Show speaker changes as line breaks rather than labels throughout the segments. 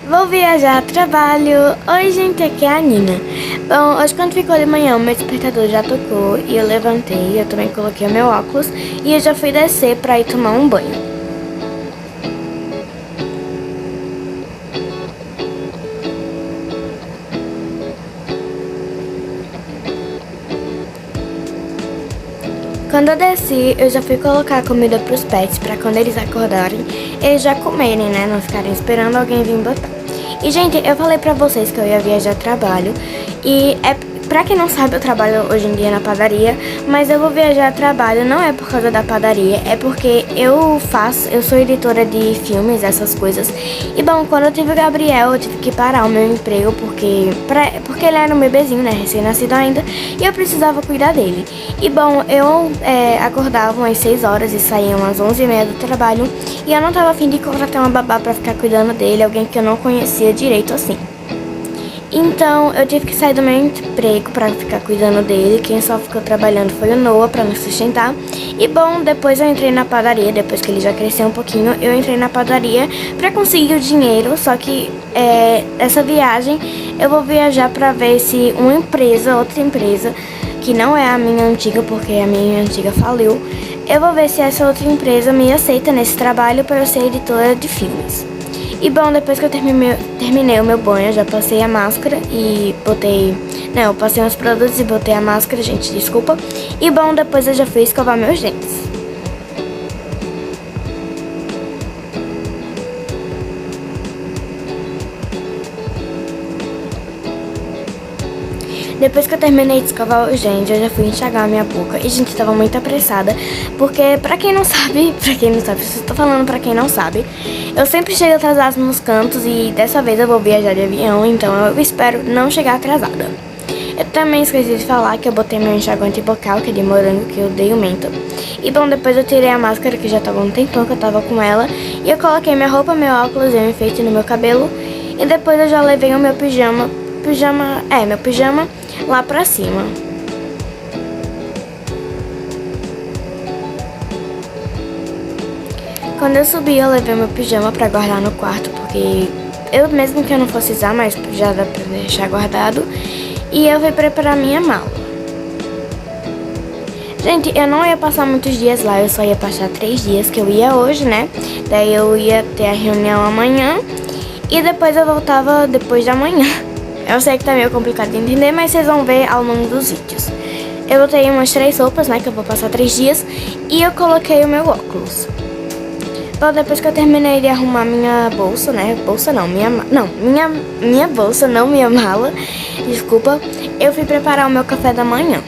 Vou viajar a trabalho. Oi, gente, aqui é a Nina. Bom, hoje quando ficou de manhã, o meu despertador já tocou e eu levantei, eu também coloquei o meu óculos e eu já fui descer pra ir tomar um banho. Quando eu desci, eu já fui colocar a comida pros pets pra quando eles acordarem, eles já comerem, né? Não ficarem esperando alguém vir botar. E, gente, eu falei pra vocês que eu ia viajar a trabalho e pra quem não sabe, eu trabalho hoje em dia na padaria, mas eu vou viajar a trabalho não é por causa da padaria, é porque eu sou editora de filmes, essas coisas. E bom, quando eu tive o Gabriel, eu tive que parar o meu emprego porque ele era um bebezinho, né, recém-nascido ainda, e eu precisava cuidar dele. E bom, eu acordava umas 6 horas e saía umas 11h30 do trabalho, e eu não tava afim de contratar uma babá pra ficar cuidando dele, alguém que eu não conhecia direito assim. Então, eu tive que sair do meu emprego pra ficar cuidando dele. Quem só ficou trabalhando foi o Noah pra nos sustentar. E bom, depois eu entrei na padaria, depois que ele já cresceu um pouquinho, eu entrei na padaria pra conseguir o dinheiro. Só que essa viagem eu vou viajar pra ver se outra empresa, que não é a minha antiga, porque a minha antiga faliu, eu vou ver se essa outra empresa me aceita nesse trabalho para eu ser editora de filmes. E bom, depois que eu terminei o meu banho, eu já passei a máscara e botei... Não, eu passei uns produtos e botei a máscara, gente, desculpa. E bom, depois eu já fui escovar meus dentes. Depois que eu terminei de escovar os dentes, eu já fui enxaguar a minha boca. E, gente, tava muito apressada, porque pra quem não sabe, eu tô falando pra quem não sabe, eu sempre chego atrasada nos cantos e dessa vez eu vou viajar de avião, então eu espero não chegar atrasada. Eu também esqueci de falar que eu botei meu enxaguante bucal, que é de morango, que eu odeio menta. E bom, depois eu tirei a máscara, que já tava um tempão que eu tava com ela, e eu coloquei minha roupa, meu óculos e um enfeite no meu cabelo. E depois eu já levei o meu pijama lá pra cima. Quando eu subi, eu levei meu pijama pra guardar no quarto, porque mesmo que eu não fosse usar, mas já dá pra deixar guardado. E eu fui preparar minha mala. Gente, eu não ia passar muitos dias lá, eu só ia passar 3 dias, que eu ia hoje, né? Daí eu ia ter a reunião amanhã e depois eu voltava depois da manhã. Eu sei que tá meio complicado de entender, mas vocês vão ver ao longo dos vídeos. Eu botei umas 3 roupas, né, que eu vou passar 3 dias, e eu coloquei o meu óculos. Então, depois que eu terminei de arrumar minha bolsa, né, minha bolsa, não minha mala, desculpa, eu fui preparar o meu café da manhã.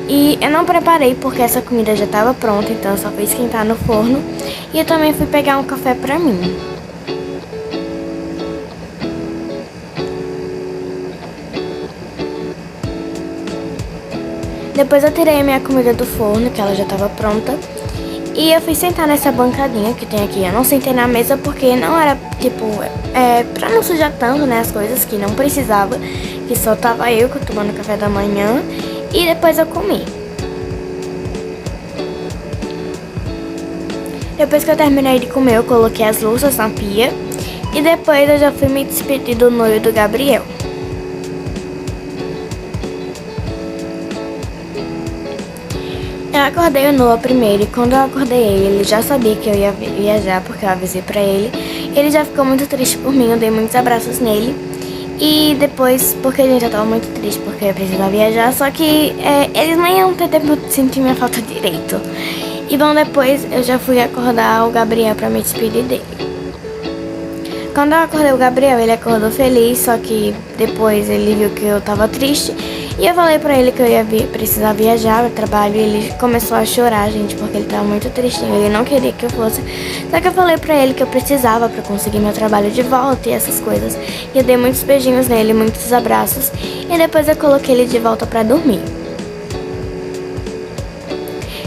E eu não preparei porque essa comida já tava pronta, então eu só fui esquentar no forno. E eu também fui pegar um café pra mim. Depois eu tirei a minha comida do forno, que ela já tava pronta. E eu fui sentar nessa bancadinha que tem aqui. Eu não sentei na mesa porque não era, tipo, pra não sujar tanto, né, as coisas que não precisava. Que só tava eu tomando café da manhã e depois eu comi. Depois que eu terminei de comer, eu coloquei as louças na pia. E depois eu já fui me despedir do noivo do Gabriel. Eu acordei o Noah primeiro e quando eu acordei ele já sabia que eu ia viajar porque eu avisei pra ele. Ele já ficou muito triste por mim, eu dei muitos abraços nele. E depois, porque a gente já tava muito triste porque eu ia precisar viajar, só que eles nem iam ter tempo de sentir minha falta direito. E bom, depois eu já fui acordar o Gabriel pra me despedir dele. Quando eu acordei o Gabriel, ele acordou feliz, só que depois ele viu que eu tava triste. E eu falei pra ele que eu ia precisar viajar pro trabalho e ele começou a chorar, gente, porque ele tava muito tristinho, ele não queria que eu fosse. Só que eu falei pra ele que eu precisava pra conseguir meu trabalho de volta e essas coisas. E eu dei muitos beijinhos nele, muitos abraços, e depois eu coloquei ele de volta pra dormir.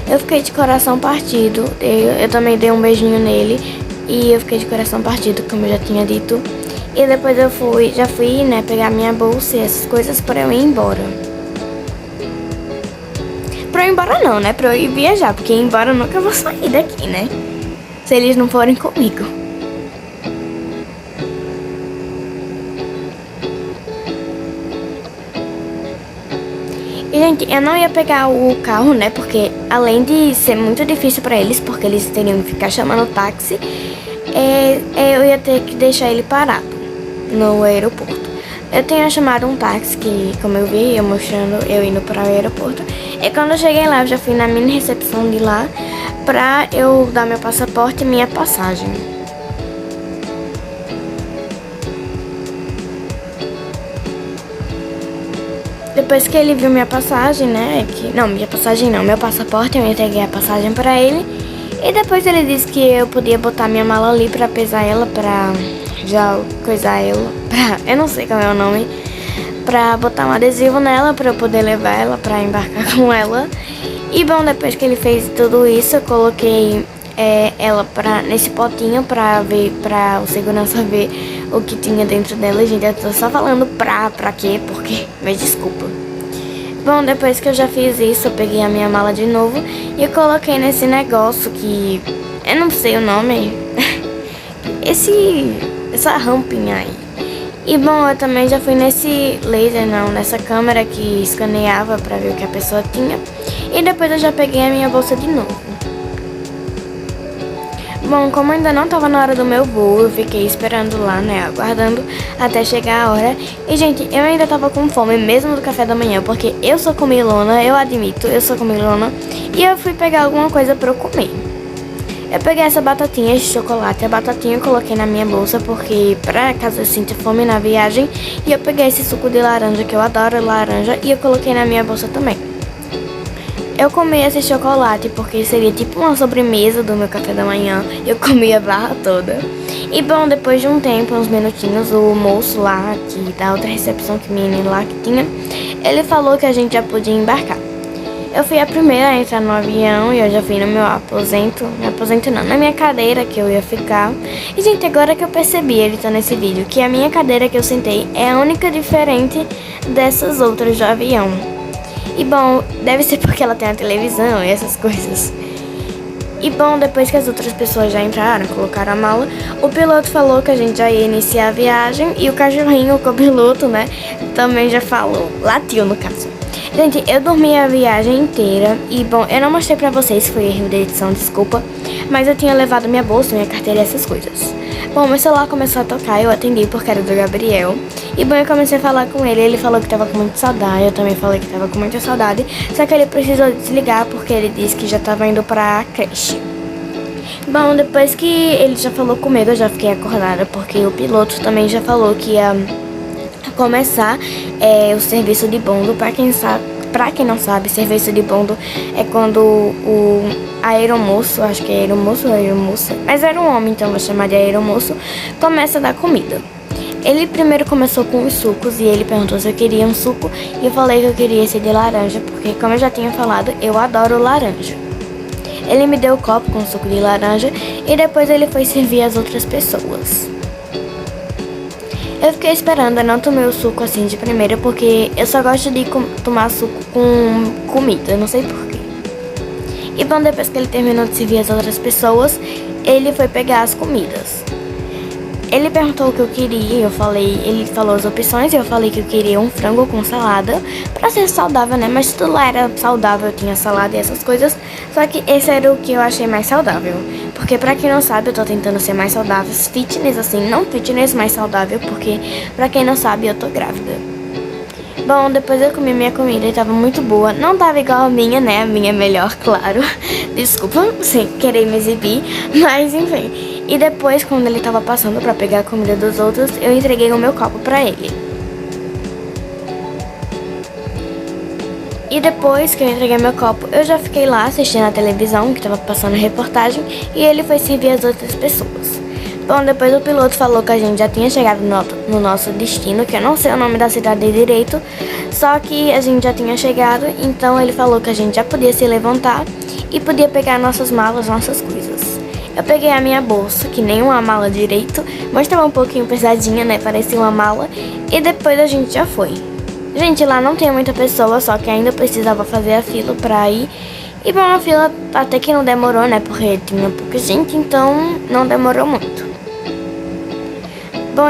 Eu fiquei de coração partido, eu também dei um beijinho nele e eu fiquei de coração partido, como eu já tinha dito. E depois eu já fui, né, pegar minha bolsa e essas coisas pra eu ir embora. Pra eu ir embora não, né, pra eu ir viajar, porque ir embora eu nunca vou sair daqui, né, se eles não forem comigo. E, gente, eu não ia pegar o carro, né? Porque além de ser muito difícil pra eles, porque eles teriam que ficar chamando táxi, eu ia ter que deixar ele parado no aeroporto. Eu tinha chamado um táxi que, como eu vi, eu mostrando eu indo para o aeroporto. E quando eu cheguei lá, eu já fui na mini recepção de lá pra eu dar meu passaporte e minha passagem. Depois que ele viu minha passagem, né, minha passagem não, meu passaporte, eu entreguei a passagem pra ele. E depois ele disse que eu podia botar minha mala ali pra pesar ela, pra já coisar ela, eu não sei qual é o nome, pra botar um adesivo nela, pra eu poder levar ela, pra embarcar com ela. E bom, depois que ele fez tudo isso, eu coloquei ela nesse potinho pra o segurança ver o que tinha dentro dela. Gente, eu tô só falando pra quê, porque, me desculpa. Bom, depois que eu já fiz isso, eu peguei a minha mala de novo e eu coloquei nesse negócio que eu não sei o nome, essa rampinha aí. E bom, eu também já fui nesse laser, nessa câmera que escaneava pra ver o que a pessoa tinha. E depois eu já peguei a minha bolsa de novo. Bom, como ainda não tava na hora do meu voo, eu fiquei esperando lá, né, aguardando até chegar a hora. E, gente, eu ainda tava com fome, mesmo do café da manhã, porque eu sou comilona, eu admito, eu sou comilona. E eu fui pegar alguma coisa pra eu comer. Eu peguei essa batatinha de chocolate, a batatinha eu coloquei na minha bolsa, porque pra caso eu sinta fome na viagem. E eu peguei esse suco de laranja, que eu adoro laranja, e eu coloquei na minha bolsa também. Eu comi esse chocolate porque seria tipo uma sobremesa do meu café da manhã. Eu comi a barra toda. E bom, depois de um tempo, uns minutinhos, o moço lá, que da outra recepção que menino lá que tinha, ele falou que a gente já podia embarcar. Eu fui a primeira a entrar no avião e eu já fui no meu aposento não, na minha cadeira que eu ia ficar. E, gente, agora que eu percebi, ele tá nesse vídeo, que a minha cadeira que eu sentei é a única diferente dessas outras do avião. E bom, deve ser porque ela tem a televisão e essas coisas. E bom, depois que as outras pessoas já entraram, colocaram a mala, o piloto falou que a gente já ia iniciar a viagem. E o cachorrinho, o copiloto, né, também já falou, latiu no caso. Gente, eu dormi a viagem inteira. E bom, eu não mostrei pra vocês, foi erro de edição, desculpa. Mas eu tinha levado minha bolsa, minha carteira e essas coisas. Bom, meu celular começou a tocar, eu atendi porque era do Gabriel. E bom, eu comecei a falar com ele, ele falou que tava com muita saudade, eu também falei que tava com muita saudade. Só que ele precisou desligar porque ele disse que já tava indo pra creche. Bom, depois que ele já falou comigo, eu já fiquei acordada, porque o piloto também já falou que ia começar o serviço de bonde. Pra quem não sabe, serviço de bonde é quando o aeromoço, acho que é aeromoço ou aeromoça, mas era um homem, então vou chamar de aeromoço, começa a dar comida. Ele primeiro começou com os sucos e ele perguntou se eu queria um suco e eu falei que eu queria esse de laranja, porque como eu já tinha falado, eu adoro laranja. Ele me deu o copo com suco de laranja e depois ele foi servir as outras pessoas. Eu fiquei esperando, eu não tomei o suco assim de primeira, porque eu só gosto de tomar suco com comida, eu não sei porquê. E bom, depois que ele terminou de servir as outras pessoas, ele foi pegar as comidas. Ele perguntou o que eu queria, ele falou as opções e eu falei que eu queria um frango com salada, pra ser saudável, né? Mas tudo lá era saudável, tinha salada e essas coisas, só que esse era o que eu achei mais saudável. Porque pra quem não sabe, eu tô tentando ser mais saudável, fitness assim, não fitness, mais saudável, porque pra quem não sabe, eu tô grávida. Bom, depois eu comi minha comida e tava muito boa. Não tava igual a minha, né? A minha é melhor, claro. Desculpa sem querer me exibir, mas enfim. E depois, quando ele tava passando pra pegar a comida dos outros, eu entreguei o meu copo pra ele. E depois que eu entreguei meu copo, eu já fiquei lá assistindo a televisão, que tava passando reportagem, e ele foi servir as outras pessoas. Bom, depois o piloto falou que a gente já tinha chegado no nosso destino, que eu não sei o nome da cidade direito, só que a gente já tinha chegado, então ele falou que a gente já podia se levantar e podia pegar nossas malas, nossas coisas. Eu peguei a minha bolsa, que nem uma mala direito, mas estava um pouquinho pesadinha, né, parecia uma mala, e depois a gente já foi. Gente, lá não tem muita pessoa, só que ainda precisava fazer a fila pra ir. E bom, a fila até que não demorou, né, porque tinha pouca gente, então não demorou muito. Bom,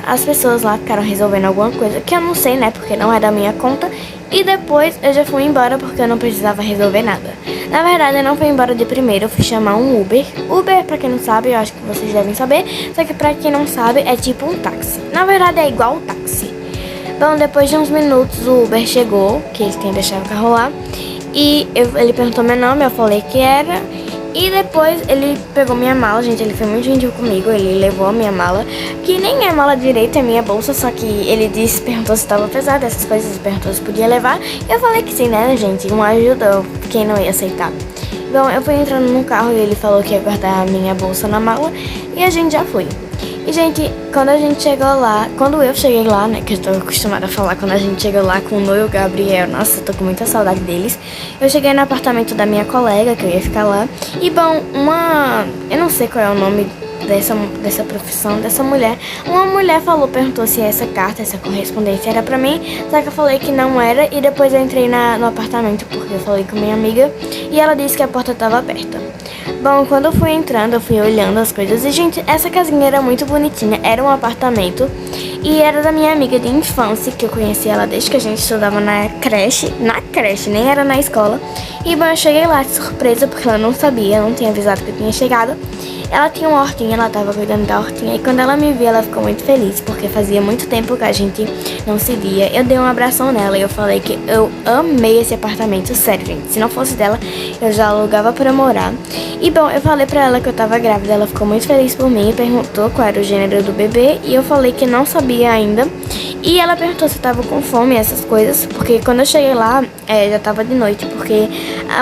as pessoas lá ficaram resolvendo alguma coisa que eu não sei, né, porque não é da minha conta. E depois eu já fui embora porque eu não precisava resolver nada. Na verdade, eu não fui embora de primeiro, eu fui chamar um Uber. Uber, pra quem não sabe, eu acho que vocês devem saber, só que pra quem não sabe, é tipo um táxi. Na verdade, é igual um táxi. Bom, depois de uns minutos, o Uber chegou, que ele tinha deixado o carro lá. E ele perguntou meu nome, eu falei que era. E depois ele pegou minha mala, gente, ele foi muito gentil comigo, ele levou a minha mala, que nem é mala direita, é minha bolsa, só que ele perguntou se estava pesada, essas coisas, perguntou se podia levar, e eu falei que sim, né, gente, uma ajuda, quem não ia aceitar. Bom, eu fui entrando no carro e ele falou que ia guardar a minha bolsa na mala, e a gente já foi. E, gente, quando a gente chegou lá, quando eu cheguei lá, né, que eu tô acostumada a falar, quando a gente chegou lá com o Noel e o Gabriel, nossa, eu tô com muita saudade deles. Eu cheguei no apartamento da minha colega, que eu ia ficar lá, e, bom, eu não sei qual é o nome dessa profissão, dessa mulher. Uma mulher perguntou se essa carta, essa correspondência era pra mim, só que eu falei que não era, e depois eu entrei no apartamento, porque eu falei com minha amiga, e ela disse que a porta tava aberta. Bom, quando eu fui entrando, eu fui olhando as coisas e, gente, essa casinha era muito bonitinha, era um apartamento e era da minha amiga de infância, que eu conheci ela desde que a gente estudava na creche, nem era na escola. E, bom, eu cheguei lá de surpresa porque ela não sabia, não tinha avisado que eu tinha chegado. Ela tinha uma hortinha, ela tava cuidando da hortinha, e quando ela me viu, ela ficou muito feliz, porque fazia muito tempo que a gente não se via. Eu dei um abração nela e eu falei que eu amei esse apartamento, sério, gente. Se não fosse dela, eu já alugava pra morar. E, bom, eu falei pra ela que eu tava grávida, ela ficou muito feliz por mim, perguntou qual era o gênero do bebê, e eu falei que não sabia ainda. E ela perguntou se eu tava com fome, essas coisas, porque quando eu cheguei lá, já tava de noite, porque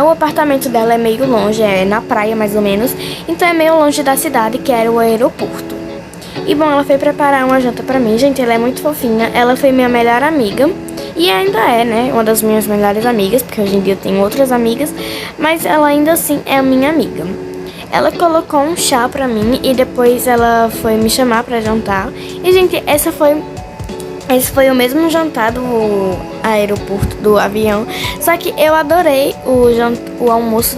o apartamento dela é meio longe, é na praia mais ou menos, então é meio longe da cidade, que era o aeroporto. E, bom, ela foi preparar uma janta pra mim, gente, ela é muito fofinha, ela foi minha melhor amiga, e ainda é, né, uma das minhas melhores amigas, porque hoje em dia eu tenho outras amigas, mas ela ainda assim é minha amiga. Ela colocou um chá pra mim e depois ela foi me chamar pra jantar, e, gente, esse foi o mesmo jantar do aeroporto, do avião, só que eu adorei o almoço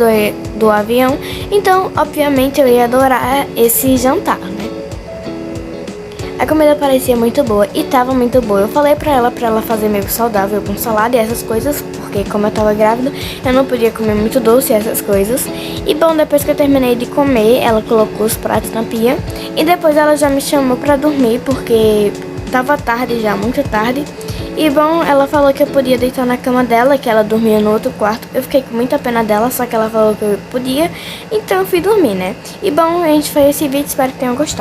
do avião, então, obviamente, eu ia adorar esse jantar, né? A comida parecia muito boa e tava muito boa. Eu falei pra ela fazer meio saudável com salada e essas coisas, porque como eu tava grávida, eu não podia comer muito doce e essas coisas. E, bom, depois que eu terminei de comer, ela colocou os pratos na pia e depois ela já me chamou pra dormir, porque tava tarde já, muito tarde. E, bom, ela falou que eu podia deitar na cama dela, que ela dormia no outro quarto. Eu fiquei com muita pena dela, só que ela falou que eu podia, então eu fui dormir, né? E, bom, a gente fez esse vídeo, espero que tenham gostado.